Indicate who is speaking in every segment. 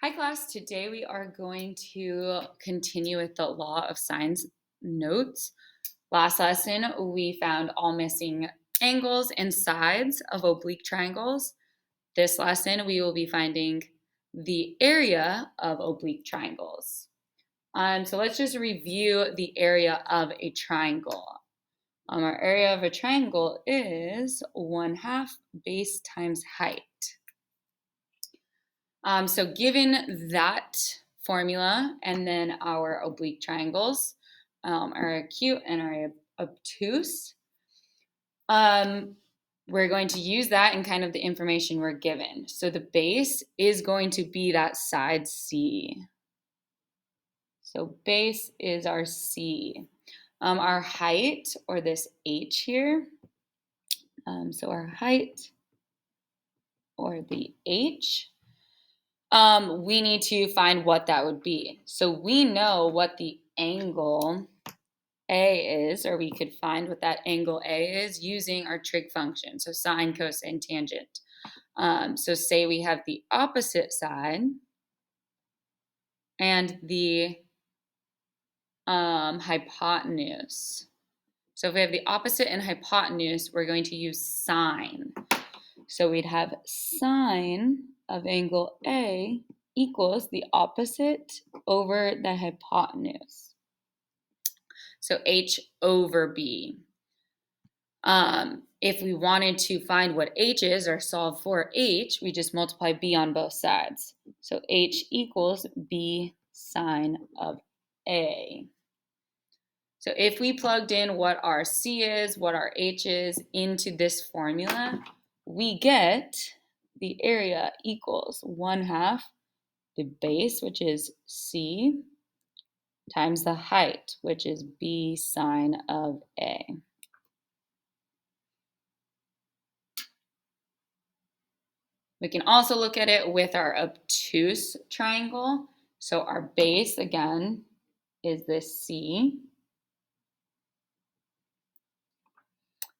Speaker 1: Hi class, today we are going to continue with the law of sines notes. Last lesson we found all missing angles and sides of oblique triangles. This lesson we will be finding the area of oblique triangles. So let's just review the area of a triangle. Our area of a triangle is 1/2 base times height. So given that formula and then our oblique triangles are acute and are obtuse, we're going to use that in kind of the information we're given. So the base is going to be that side C. So base is our C. Our height, or this H here, so our height, or the H, we need to find what that would be. So we know what the angle A is, or we could find what that angle A is using our trig function, so sine, cosine, tangent. So say we have the opposite side and the hypotenuse. So if we have the opposite and hypotenuse, we're going to use sine. So we'd have sine of angle A equals the opposite over the hypotenuse. So H over B. If we wanted to find what H is or solve for H, we just multiply B on both sides. So H equals B sine of A. So if we plugged in what our C is, what our H is into this formula, we get the area equals 1/2 the base, which is C, times the height, which is B sine of A. We can also look at it with our obtuse triangle. So our base, again, is this C.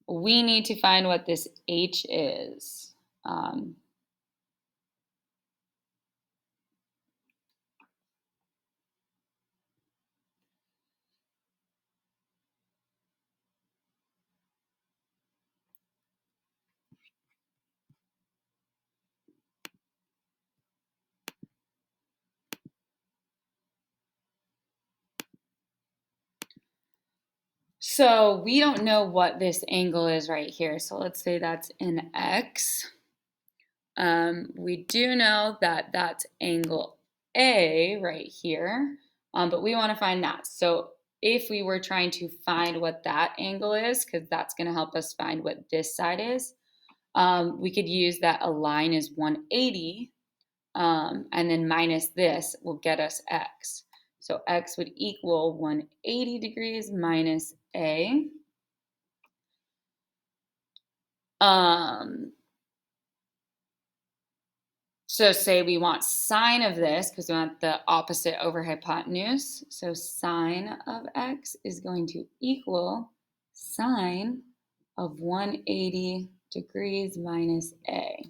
Speaker 1: We need to find what this H is. So we don't know what this angle is right here. So let's say that's an X. We do know that that's angle A right here, but we want to find that. So if we were trying to find what that angle is, because that's going to help us find what this side is, we could use that a line is 180, and then minus this will get us X. So X would equal 180 degrees minus A. So say we want sine of this because we want the opposite over hypotenuse. So sine of X is going to equal sine of 180 degrees minus A,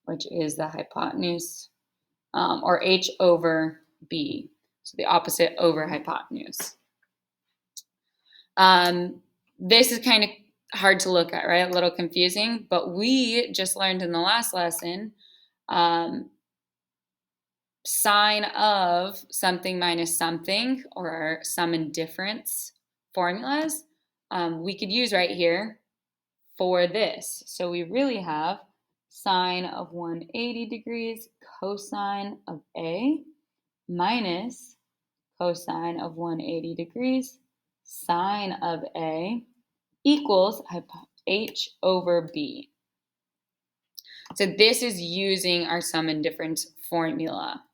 Speaker 1: which is the hypotenuse, or H over B. So the opposite over hypotenuse. This is kind of hard to look at, right? A little confusing, but we just learned in the last lesson sine of something minus something, or sum and difference formulas, we could use right here for this. So we really have sine of 180 degrees cosine of A minus cosine of 180 degrees sine of A equals H over B. So this is using our sum and difference formula.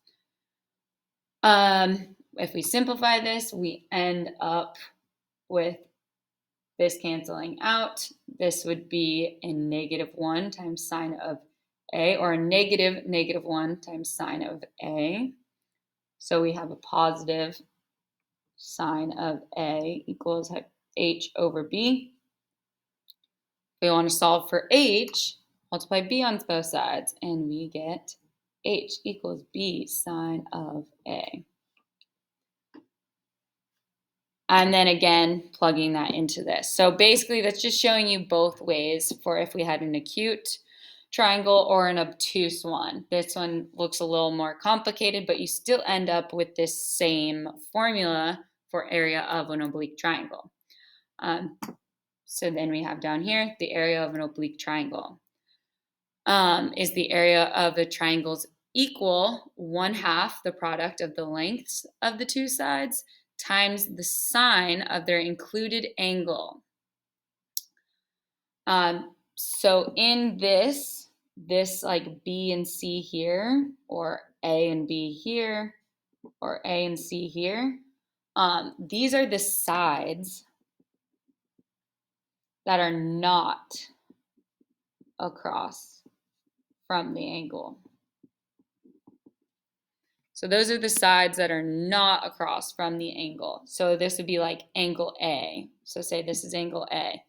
Speaker 1: If we simplify this, we end up with this canceling out. This would be a -1 times sine of A, or a negative -1 times sine of A. So we have a positive sine of A equals H over B. If we want to solve for H, multiply B on both sides, and we get H equals B sine of A. And then again, plugging that into this. So basically, that's just showing you both ways for if we had an acute triangle or an obtuse one. This one looks a little more complicated, but you still end up with this same formula for area of an oblique triangle. So then we have down here, the area of an oblique triangle is the area of the triangles equal 1/2 the product of the lengths of the two sides times the sine of their included angle. So in this like B and C here, or A and B here, or A and C here, these are the sides that are not across from the angle. So those are the sides that are not across from the angle. So this would be like angle A. So say this is angle A.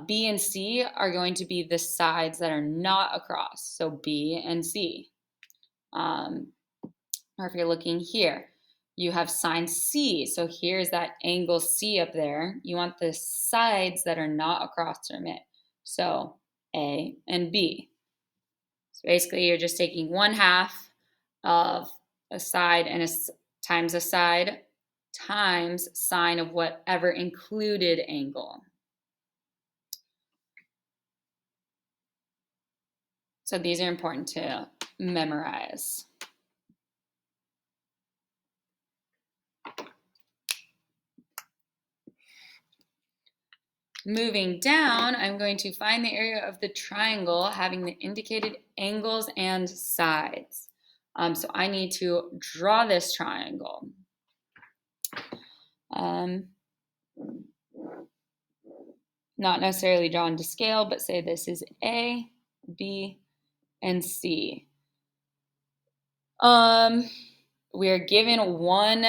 Speaker 1: B and C are going to be the sides that are not across. So B and C. Or if you're looking here, you have sine C. So here's that angle C up there. You want the sides that are not across from it. So A and B. So basically you're just taking 1/2 of a side and times a side times sine of whatever included angle. So these are important to memorize. Moving down, I'm going to find the area of the triangle having the indicated angles and sides. So I need to draw this triangle. Not necessarily drawn to scale, but say this is A, B, and C. We are given one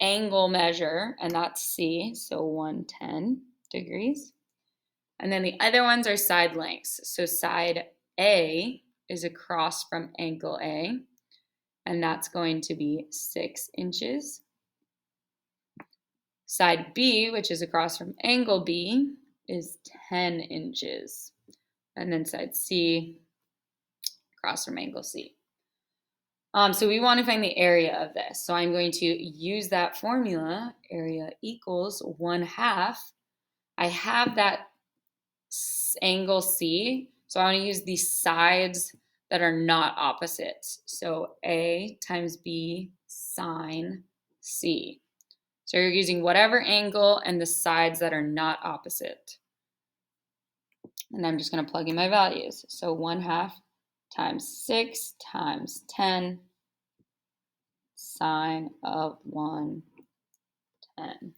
Speaker 1: angle measure, and that's C, so 110 degrees. And then the other ones are side lengths. So side A is across from angle A, and that's going to be 6 inches. Side B, which is across from angle B, is 10 inches. And then side C, across from angle C. So we want to find the area of this. So I'm going to use that formula, area equals 1/2. I have that angle C, so I want to use the sides that are not opposites. So A times B sine C. So you're using whatever angle and the sides that are not opposite. And I'm just going to plug in my values. So 1/2 times 6 times 10 sine of 110.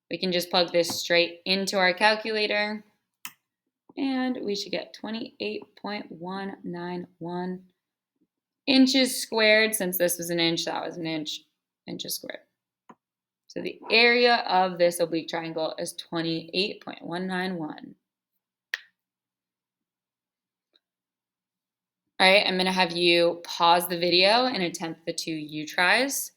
Speaker 1: We can just plug this straight into our calculator, and we should get 28.191 inches squared. Since this was an inch, that was an inch, inches squared. So the area of this oblique triangle is 28.191. All right, I'm going to have you pause the video and attempt the 2 U-tries.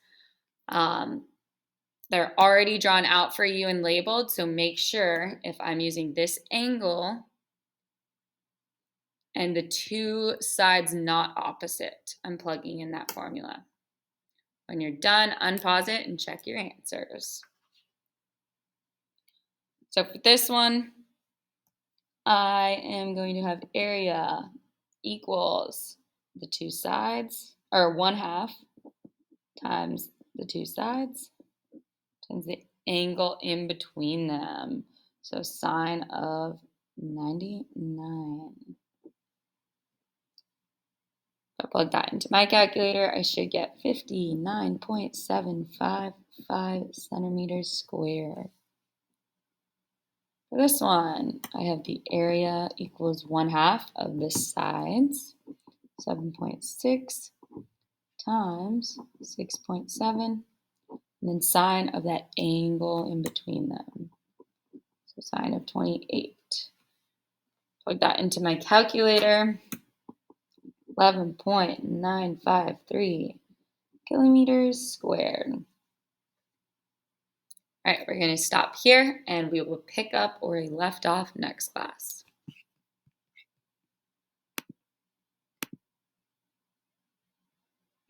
Speaker 1: They're already drawn out for you and labeled, so make sure if I'm using this angle and the 2 sides not opposite, I'm plugging in that formula. When you're done, unpause it and check your answers. So for this one, I am going to have area equals the 2 sides, or 1/2 times the 2 sides times the angle in between them. So sine of 99. If I plug that into my calculator, I should get 59.755 centimeters squared. For this one, I have the area equals 1/2 of the sides, 7.6 times 6.7, and then sine of that angle in between them. So sine of 28. Plug that into my calculator. 11.953 kilometers squared. All right, we're going to stop here and we will pick up where we left off next class.